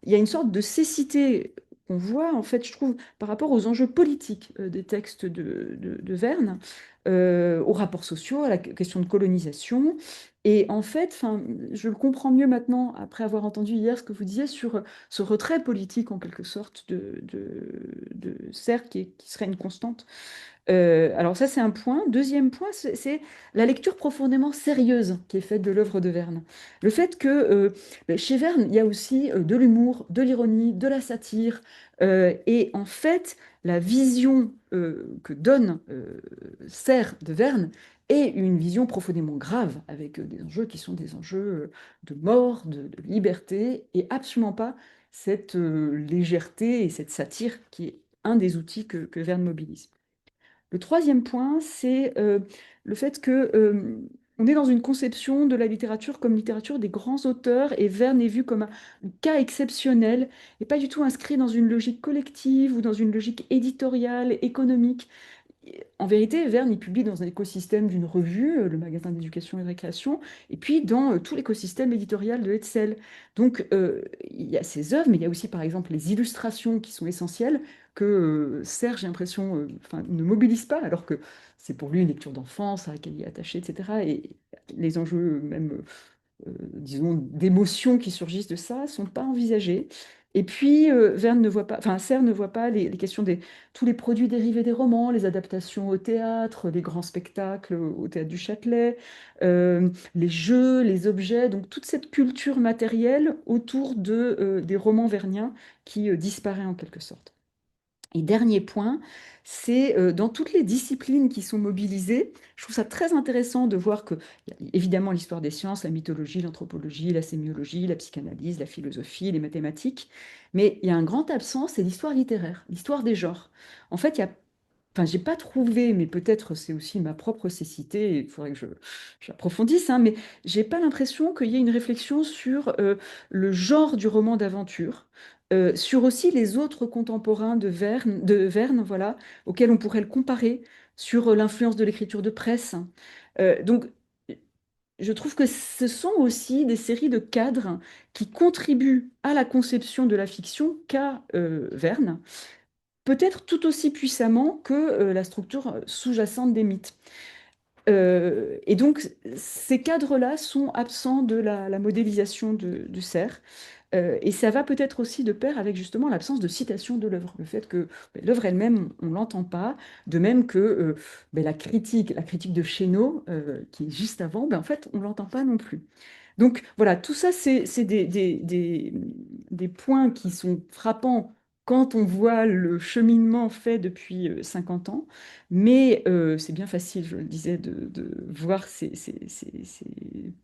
Il y a une sorte de cécité qu'on voit, en fait, je trouve, par rapport aux enjeux politiques des textes de Verne, aux rapports sociaux, à la question de colonisation. Et en fait, enfin, je le comprends mieux maintenant, après avoir entendu hier ce que vous disiez sur ce retrait politique, en quelque sorte, de Serre, qui serait une constante. Alors ça, c'est un point. Deuxième point, c'est la lecture profondément sérieuse qui est faite de l'œuvre de Verne. Le fait que ben, chez Verne, il y a aussi de l'humour, de l'ironie, de la satire. Et en fait, la vision que donne Serre de Verne est une vision profondément grave, avec des enjeux qui sont des enjeux de mort, de liberté, et absolument pas cette légèreté et cette satire qui est un des outils que Verne mobilise. Le troisième point, c'est le fait que on est dans une conception de la littérature comme littérature des grands auteurs et Verne est vu comme un cas exceptionnel et pas du tout inscrit dans une logique collective ou dans une logique éditoriale, économique. En vérité, Verne, il publie dans un écosystème d'une revue, le Magasin d'éducation et de récréation, et puis dans tout l'écosystème éditorial de Hetzel. Donc, il y a ses œuvres, mais il y a aussi, par exemple, les illustrations qui sont essentielles, que Serge, j'ai l'impression, enfin, ne mobilise pas, alors que c'est pour lui une lecture d'enfance à laquelle il est attaché, etc. Et les enjeux même disons, d'émotions qui surgissent de ça sont pas envisagées. Et puis, Verne ne voit pas, enfin, Serre ne voit pas les questions tous les produits dérivés des romans, les adaptations au théâtre, les grands spectacles au théâtre du Châtelet, les jeux, les objets, donc toute cette culture matérielle autour des romans verniens qui disparaît en quelque sorte. Et dernier point, c'est dans toutes les disciplines qui sont mobilisées, je trouve ça très intéressant de voir que, il y a évidemment, l'histoire des sciences, la mythologie, l'anthropologie, la sémiologie, la psychanalyse, la philosophie, les mathématiques, mais il y a un grand absent, c'est l'histoire littéraire, l'histoire des genres. En fait, il y a Enfin, j'ai pas trouvé, mais peut-être c'est aussi ma propre cécité, il faudrait que j'approfondisse, hein, mais j'ai pas l'impression qu'il y ait une réflexion sur le genre du roman d'aventure, sur aussi les autres contemporains de Verne, voilà, auxquels on pourrait le comparer, sur l'influence de l'écriture de presse. Donc, je trouve que ce sont aussi des séries de cadres qui contribuent à la conception de la fiction qu'a Verne peut-être tout aussi puissamment que la structure sous-jacente des mythes. Et donc, ces cadres-là sont absents de la modélisation de Serre. Et ça va peut-être aussi de pair avec justement l'absence de citation de l'œuvre, le fait que l'œuvre elle-même, on ne l'entend pas, de même que la critique de Chénaud, qui est juste avant, en fait, on ne l'entend pas non plus. Donc voilà, tout ça, c'est des points qui sont frappants quand on voit le cheminement fait depuis 50 ans, mais c'est bien facile, je le disais, de voir ces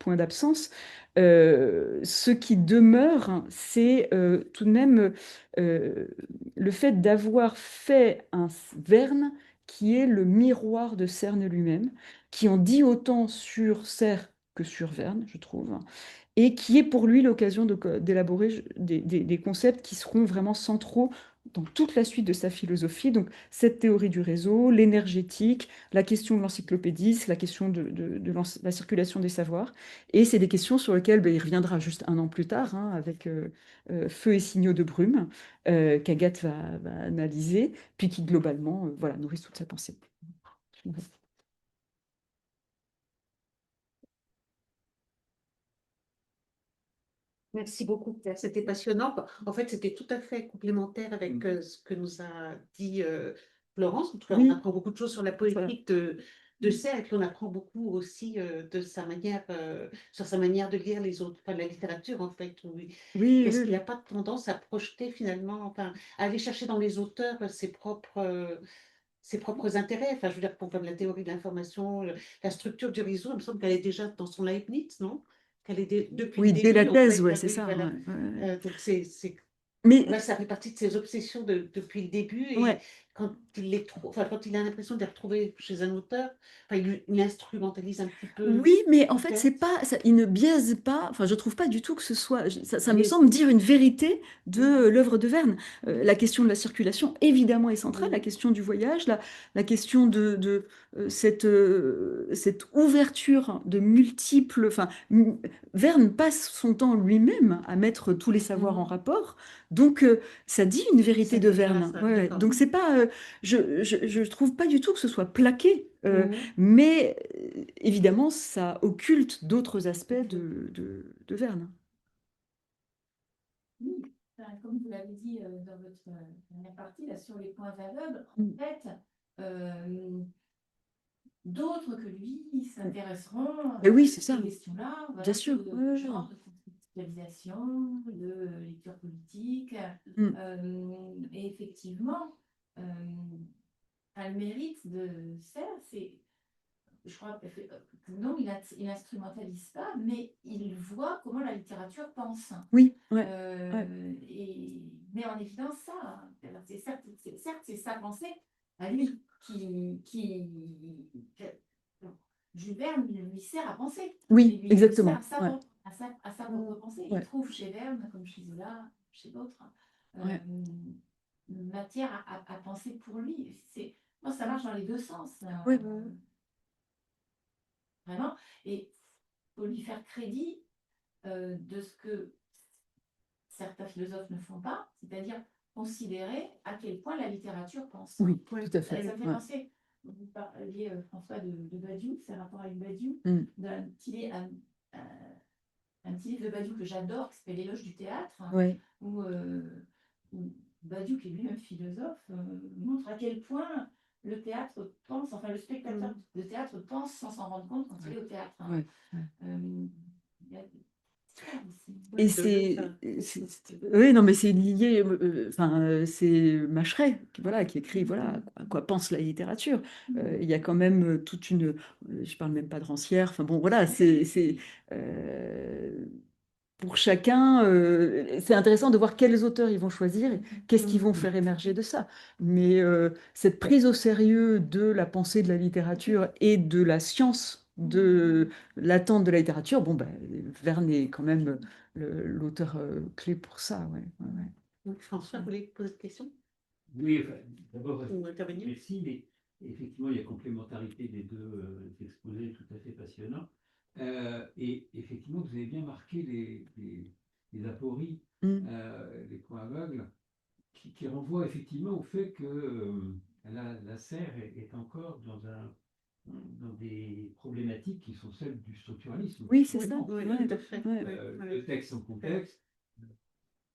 points d'absence. Ce qui demeure, c'est tout de même euh, le fait d'avoir fait un Verne qui est le miroir de Cerne lui-même, qui en dit autant sur Cerne que sur Verne, je trouve, et qui est pour lui l'occasion d'élaborer des concepts qui seront vraiment centraux dans toute la suite de sa philosophie. Donc, cette théorie du réseau, l'énergétique, la question de l'encyclopédisme, la question de la circulation des savoirs. Et c'est des questions sur lesquelles il reviendra juste un an plus tard, hein, avec Feu et signaux de brume, qu'Agathe va analyser, puis qui globalement voilà, nourrissent toute sa pensée. Merci beaucoup, Claire. C'était passionnant. En fait, c'était tout à fait complémentaire avec ce que nous a dit Florence. En tout cas, on Oui, apprend beaucoup de choses sur la voilà. politique de Serre et puis on apprend beaucoup aussi de sa manière, sur sa manière de lire les autres, enfin, la littérature en fait. Oui, Est-ce oui, qu'il n'a oui. pas tendance à projeter finalement, enfin, à aller chercher dans les auteurs ses propres intérêts? Enfin, je veux dire, pour faire de la théorie de l'information, la structure du réseau, il me semble qu'elle est déjà dans son Leibniz, non? Qu'elle est depuis le Oui, dès la début, en thèse, fait. ouais, Ah c'est oui, ça. voilà. Ouais, ouais, ouais. Donc, Mais là, ça fait partie de ses obsessions depuis le début. Et ouais, quand il les trouve, enfin, quand il a l'impression de les retrouver chez un auteur, enfin, il instrumentalise un petit peu, oui, mais en fait, c'est peut-être, pas, il ne biaise pas. Enfin, je trouve pas du tout que ce soit. Ça me semble biaisé. dire une vérité de Mhm, l'œuvre de Verne. mhm, La question de la circulation, évidemment, est centrale. La mhm, question du voyage, la question de cette ouverture de multiples. Enfin, Verne passe son temps lui-même à mettre tous les savoirs en mhm. rapport. Donc, ça dit une vérité Ça de dit, voilà Verne. ça, Ouais, ouais. d'accord. Donc, c'est pas. Je trouve pas du tout que ce soit plaqué. Mhm, Mais évidemment, ça occulte d'autres aspects mhm, de Verne. Oui, enfin, comme vous l'avez dit dans votre dernière partie, là, sur les points aveugles, Mm. en fait, euh, d'autres que lui s'intéresseront Mais oui, à c'est ces ça, questions-là, bien voilà, sûr. Ouais, ouais, ouais. genre de contextualisation, de lecture politique. Mm. Et effectivement, euh, le mérite de Serre, c'est je crois que non, il instrumentalise pas, mais il voit comment la littérature pense. Oui, ouais, ouais. Et met en évidence ça. C'est certes, c'est sa pensée à lui que Jules Verne lui sert à penser, mais Oui, lui sert exactement. Ouais, à sa propre pensée. Il ouais, trouve chez Verne, comme chez Zola, chez d'autres, euh, ouais, matière à penser pour lui. Moi, ça marche dans les deux sens. ouais, ouais. Vraiment. Et il faut lui faire crédit de ce que certains philosophes ne font pas, c'est-à-dire considérer à quel point la littérature pense. Oui, ouais, tout à Et fait. ça me fait Ouais. penser, vous parliez, François, de Badiou, c'est un rapport avec Badiou, Mm. d'un petit, un petit livre de Badiou que j'adore, qui s'appelle L'éloge du théâtre, Ouais. où Badiou, qui est lui-même philosophe, montre à quel point le théâtre pense, enfin le spectateur mhm. de théâtre pense sans s'en rendre compte quand il Ouais. est au théâtre. Ouais. Ouais. Il y a ça aussi. Ouais, Et c'est curieux, ça. oui, non, mais c'est lié. Enfin, c'est Macheret, voilà, qui écrit, voilà, Mhm, à quoi pense la littérature. Mhm. Il y a quand même toute une. Je parle même pas de Rancière. Enfin bon, voilà, euh, pour chacun, c'est intéressant de voir quels auteurs ils vont choisir et qu'est-ce qu'ils vont mhm, faire émerger de ça. Mais cette prise au sérieux de la pensée de la littérature et de la science de l'attente de la littérature, bon, ben, Verne est quand même l'auteur clé pour ça. Ouais, ouais, ouais. Donc, François, vous voulez poser une question Oui, enfin, d'abord, ou intervenir? merci, mais effectivement, il y a complémentarité des deux exposés tout à fait passionnants. Et effectivement, vous avez bien marqué les apories, Mm. les points aveugles, qui renvoient effectivement au fait que la serre est encore dans des problématiques qui sont celles du structuralisme, Oui, tout c'est Oui, ça. simplement. oui, Ouais, tout à fait. ouais. Oui, Le oui, texte en contexte,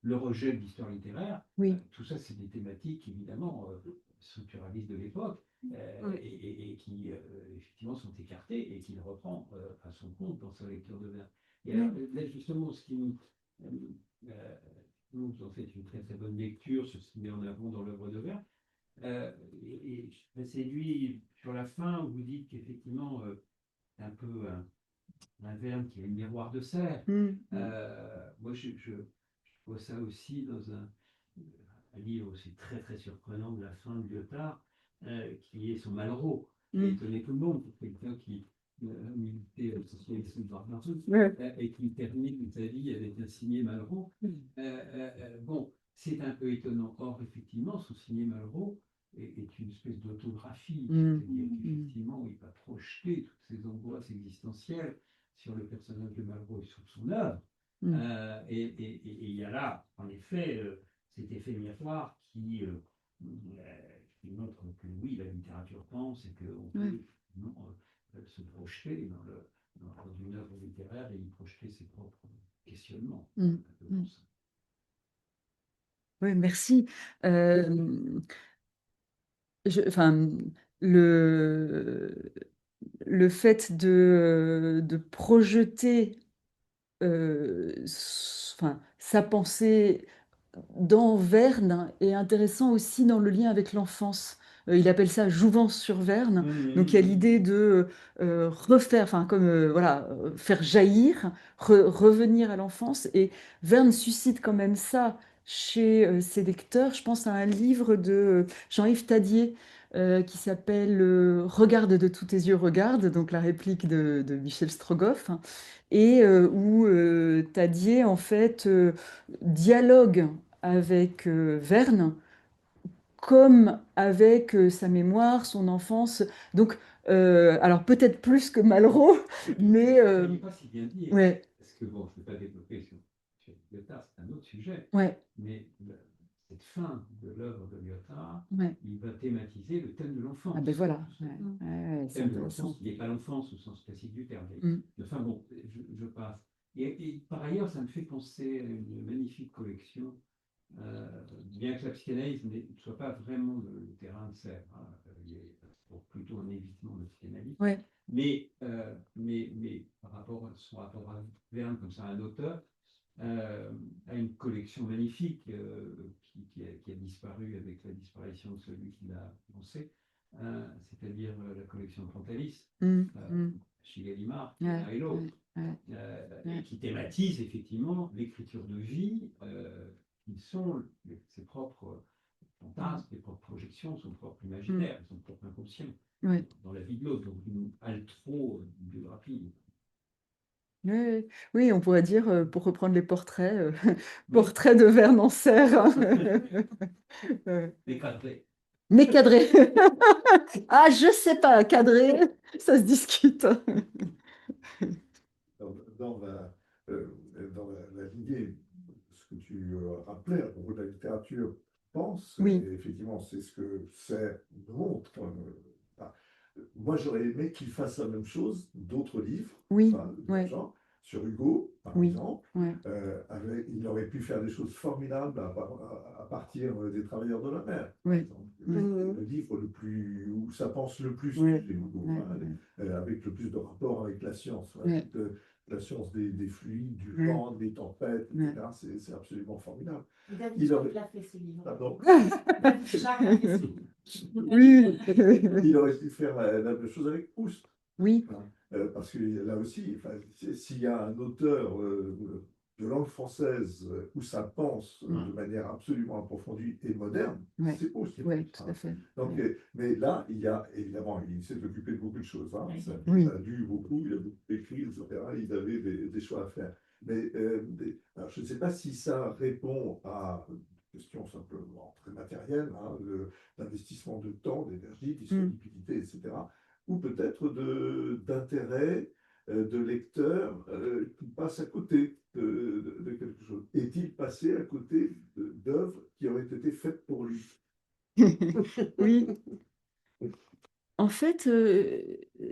le rejet de l'histoire littéraire, Oui, tout ça, c'est des thématiques évidemment structuralistes de l'époque oui. et qui effectivement sont écartées et qu'il reprend à son compte dans sa lecture de Verne. Et alors, oui. là, justement, ce qui euh, euh, vous en faites une très très bonne lecture sur ce qu'il met en avant dans l'œuvre de Verne. Et je serais séduit sur la fin où vous dites qu'effectivement, c'est un peu un Verne qui est le miroir de serre. Mm, mm. Moi, je vois ça aussi dans un livre aussi très très surprenant de la fin de Lyotard, qui est son Malraux, qui a Mm. étonné tout le monde pour quelqu'un qui militait au socialisme partout Ouais. et qui termine sa vie avec un signé Malraux. Mm. Bon, c'est un peu étonnant. Or, effectivement, son ciné Malraux est une espèce d'autographie, Mm, c'est-à-dire mm, qu'effectivement, il va projeter toutes ces angoisses existentielles sur le personnage de Malraux et sur son œuvre. mm. Et il y a là, en effet, cet effet miroir qui montre que oui, la littérature pense et qu'on Ouais. peut non, se projeter dans une œuvre littéraire et y projeter ses propres questionnements. Mm, Un peu mm. pour ça. Oui, merci. Enfin, le, le fait de projeter enfin, sa pensée dans Verne est intéressant aussi dans le lien avec l'enfance. Il appelle ça jouvence sur Verne. Donc il y a l'idée de refaire, enfin comme voilà, faire jaillir, revenir à l'enfance. Et Verne suscite quand même ça chez ses lecteurs. Je pense à un livre de Jean-Yves Tadier qui s'appelle Regarde de tous tes yeux, regarde, donc la réplique de Michel Strogoff, hein, et où Tadier en fait dialogue avec Verne comme avec sa mémoire, son enfance. Donc, alors peut-être plus que Malraux, mais Ça n'est pas si bien dit, ouais, parce que bon, je ne vais pas développer sur Lyotard, c'est un autre sujet, ouais, mais cette fin de l'œuvre de Lyotard, ouais. il va thématiser le thème de Ah ben l'enfance. voilà, Tout ça. ouais, Mm. ouais, Le c'est thème de intéressant. l'enfance, qui n'est pas l'enfance au sens classique du terme. Mm. Enfin bon, je passe. Et par ailleurs, ça me fait penser à une magnifique collection, bien que la psychanalyse ne soit pas vraiment le terrain de Serre, hein, il est plutôt un évitement de psychanalyse, Ouais, mais par rapport à son rapport à Verne, comme ça, un auteur, a une collection magnifique qui a disparu avec la disparition de celui qui l'a lancé, c'est-à-dire la collection Frontalis, mm, euh, mm. chez Gallimard, qui est Ouais, l'un et l'autre, ouais, et ouais, qui thématise effectivement l'écriture de vie, qui sont ses propres fantasmes, ses propres projections, son propre imaginaire, son propre inconscient ouais. dans la vie de l'autre, donc une altro-biographie. Ouais, oui, on pourrait dire, pour reprendre les portraits, Oui, portrait de Verne en serre, hein. décadré. Mais cadré. Ah, je sais pas, cadré, ça se discute. Dans euh, la lignée, ce que tu rappelais à propos de la littérature pense, Oui, et effectivement, c'est ce que c'est montre. Enfin, moi, j'aurais aimé qu'il fasse la même chose d'autres livres, oui, enfin, de ouais, genre, sur Hugo, par oui, exemple. ouais, Il aurait pu faire des choses formidables à partir des Travailleurs de la mer, par ouais, exemple. ouais, Le livre le plus, où ça pense le plus ouais, chez Hugo, ouais, hein, avec le plus de rapport avec la science. Ouais. ouais, La science des fluides, du ouais, vent, des tempêtes, ouais. etc. C'est absolument formidable. David Il Jacques aurait, l'a fait ce livre. pardon, David Jacques a fait ce livre. Oui, il aurait pu faire la même chose avec Proust. oui, Hein. Parce que là aussi, enfin, s'il y a un auteur de langue française où ça pense de manière absolument approfondie et moderne, ouais, c'est Proust. ouais, tout Hein. à fait. Donc, Ouais. mais là, il y a évidemment, il s'est occupé de beaucoup de choses. Hein. Oui. Oui, Ça a dû beaucoup, il a beaucoup écrit, etc. Il avait des choix à faire. Mais alors, je ne sais pas si ça répond à une question simplement très matérielle, hein, d'investissement de temps, d'énergie, de disponibilité, etc. Ou peut-être d'intérêt de lecteurs qui passent à côté de quelque chose. Est-il passé à côté d'œuvres qui auraient été faites pour lui? oui. En fait,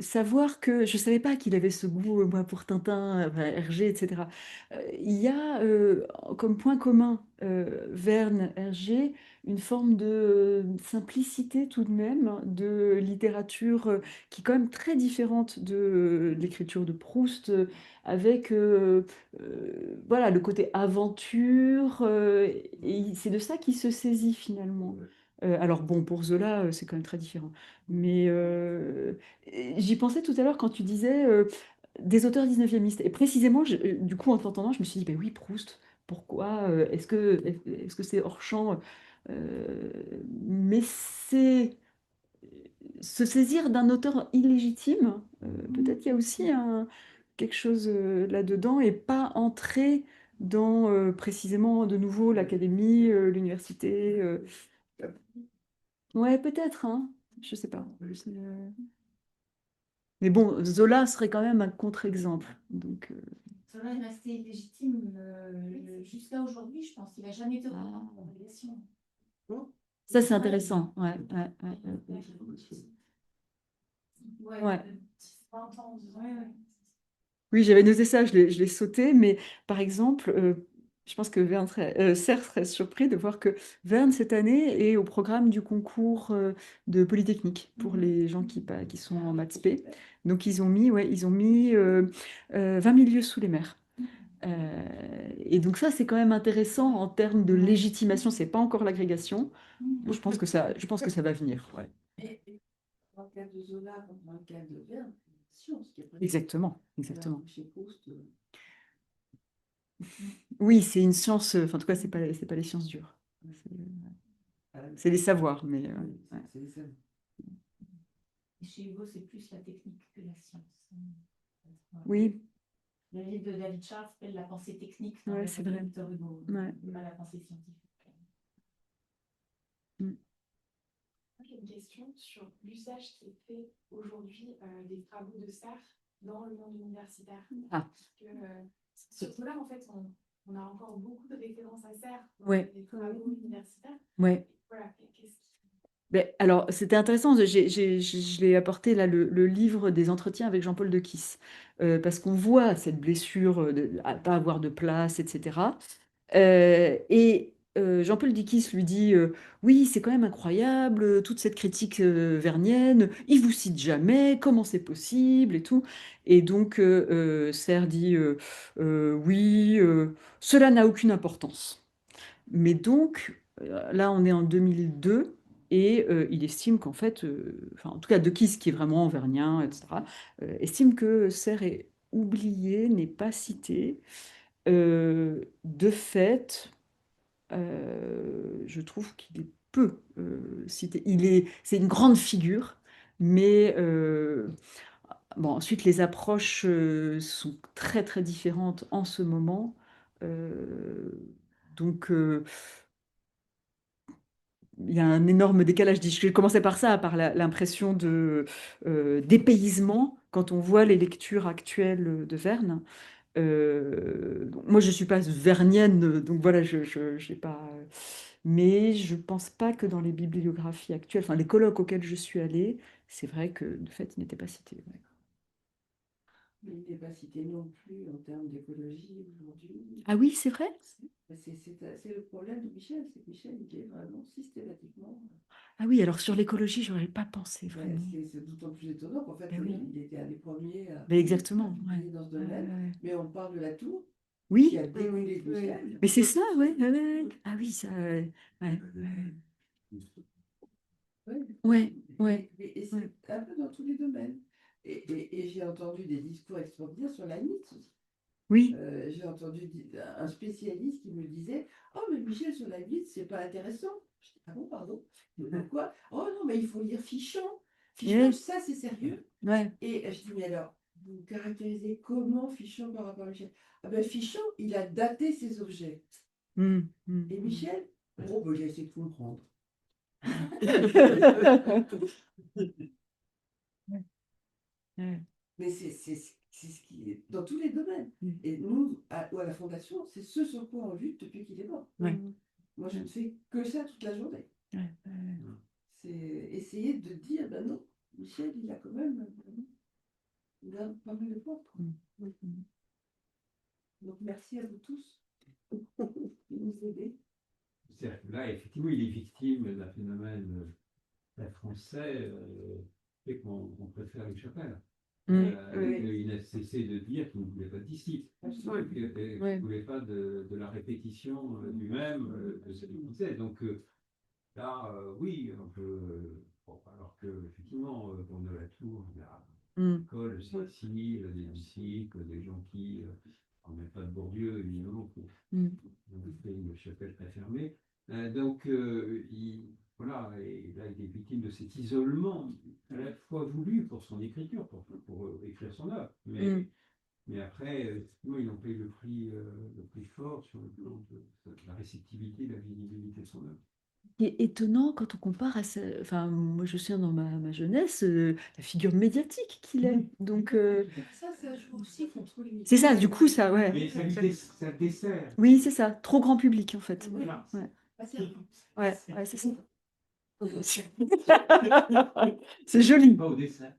savoir que je ne savais pas qu'il avait ce goût, moi, pour Tintin, enfin, Hergé, etc. Il y a comme point commun, Verne, Hergé, une forme de simplicité tout de même, de littérature qui est quand même très différente de l'écriture de Proust, avec voilà, le côté aventure, et c'est de ça qu'il se saisit finalement. Alors bon, pour Zola, c'est quand même très différent. Mais j'y pensais tout à l'heure quand tu disais des auteurs 19e. Et précisément, du coup, en t'entendant, je me suis dit, ben oui, Proust, pourquoi est-ce que c'est hors champ mais c'est se saisir d'un auteur illégitime. Peut-être qu'il y a aussi quelque chose là-dedans et pas entrer dans précisément de nouveau l'académie, l'université. Ouais, peut-être, hein. Je sais pas. Mais bon, Zola serait quand même un contre-exemple. Donc, Zola est resté légitime jusqu'à aujourd'hui, je pense. Il n'a jamais été Ah. en relégation. ça, c'est intéressant. Ouais, ouais, ouais, ouais. Ouais, Ouais. 20 ans, ouais. Oui, j'avais noté ça, je l'ai sauté, mais par exemple, je pense que Serre serait surpris de voir que Verne, cette année, est au programme du concours de Polytechnique pour les gens qui sont en maths P. Donc, ils ont mis 20 milieux sous les mers. Et donc ça, c'est quand même intéressant en termes de légitimation. C'est pas encore l'agrégation. Je pense que ça va venir. Ouais. Dans le cas de Zola, comme dans le cas de Verne, c'est une science qui est présente. Exactement, Alors exactement. que chez Proust, Oui, c'est une science. Enfin, en tout cas, c'est pas les sciences dures. C'est les savoirs, mais oui, ouais. c'est les seuls. Et chez Hugo, c'est plus la technique que la science. Oui, Le livre de David Charles s'appelle La pensée technique dans Ouais, le c'est vrai. Victor Hugo, Ouais. pas la pensée scientifique. J'ai une question sur l'usage qui est fait aujourd'hui des travaux de Sartre dans le monde universitaire. Ah. Parce que, surtout là, en fait, on a encore beaucoup de références à Sartre dans Ouais. les travaux universitaires. Ouais. Voilà, qu'est-ce qui... Ben, alors, c'était intéressant. Je l'ai apporté là, le livre des entretiens avec Jean-Paul de Kiss, parce qu'on voit cette blessure de à pas avoir de place, etc. Jean-Paul Dickis lui dit oui, c'est quand même incroyable, toute cette critique vernienne, il vous cite jamais, comment c'est possible et tout. Et donc, Serre dit oui, cela n'a aucune importance. Mais donc, là, on est en 2002. Et il estime qu'en fait, enfin, en tout cas, De Kiss, qui est vraiment vernien, etc., estime que Serre est oublié, n'est pas cité. De fait, je trouve qu'il est peu cité. C'est une grande figure, mais bon, ensuite les approches sont très très différentes en ce moment. Euh, donc il y a un énorme décalage. Je commençais par ça, par l'impression de dépaysement quand on voit les lectures actuelles de Verne. Moi, je ne suis pas vernienne, donc voilà, je n'ai pas. Mais je ne pense pas que dans les bibliographies actuelles, enfin les colloques auxquels je suis allée, c'est vrai que de fait, il n'était pas cité. Ouais. Mais il n'est pas cité non plus en termes d'écologie aujourd'hui. Ah oui, c'est vrai? C'est le problème de Michel, c'est que Michel, il est vraiment systématiquement. Ah oui, alors sur l'écologie, je n'aurais pas pensé Ben, vraiment. c'est d'autant plus étonnant qu'en fait, Ben oui. il était un des premiers à Ben exactement. publier dans ce domaine. Ouais. Mais on parle de la tour qui Oui, a découlé de Michel. mais c'est ça, ouais. Ah oui, ça. Ouais. Ouais, ouais. Et c'est un peu dans tous les domaines. Et j'ai entendu des discours extraordinaires sur la Nietzsche aussi. Oui. J'ai entendu un spécialiste qui me disait « Oh, mais Michel, sur la Nietzsche, c'est pas intéressant. » Je dis « Ah bon, pardon? Pourquoi? Oh non, mais il faut lire Fichon. Fichon, ça, c'est sérieux. » Ouais. Et je dis « Mais alors, vous caractérisez comment Fichon par rapport à Michel? » Ah ben, Fichon, il a daté ses objets. Et Michel, oh, ben, j'ai essayé de comprendre. Mais c'est ce qui est dans tous les domaines. Et nous, à la Fondation, c'est ce sur quoi on lutte depuis qu'il est mort. Ouais. Moi, je ne fais que ça toute la journée. C'est essayer de dire, ben non, Michel, il a quand même il a pas mal de poids. Donc, merci à vous tous de nous aider. Là, effectivement, il est victime d'un phénomène très français fait qu'on préfère une chapelle. Il a cessé de dire qu'il ne voulait pas de disciples, qu'il ne voulait pas de la répétition lui-même de ce qu'il disait. Donc là, oui, on peut. Bon, alors que effectivement, dans de la tour, il y a l'école, c'est ici, des disciples, des gens qui n'en mettent pas de Bourdieu, évidemment, on fait une chapelle très fermée. Donc, voilà, et là, il est victime de cet isolement, à la fois voulu pour son écriture, pour écrire son œuvre, mais après, effectivement, ils ont payé le prix fort sur le plan de la réceptivité, de la visibilité de son œuvre. Ce qui est étonnant quand on compare à enfin, moi je me souviens dans ma jeunesse, la figure médiatique qu'il est. Donc, Ça joue aussi contre lui. c'est ça, du coup, ça, ouais. Mais ça le dessert. Oui, c'est ça, trop grand public en fait. Voilà. Ouais, Pas sérieux. ouais, c'est ça. C'est joli. Pas au dessert.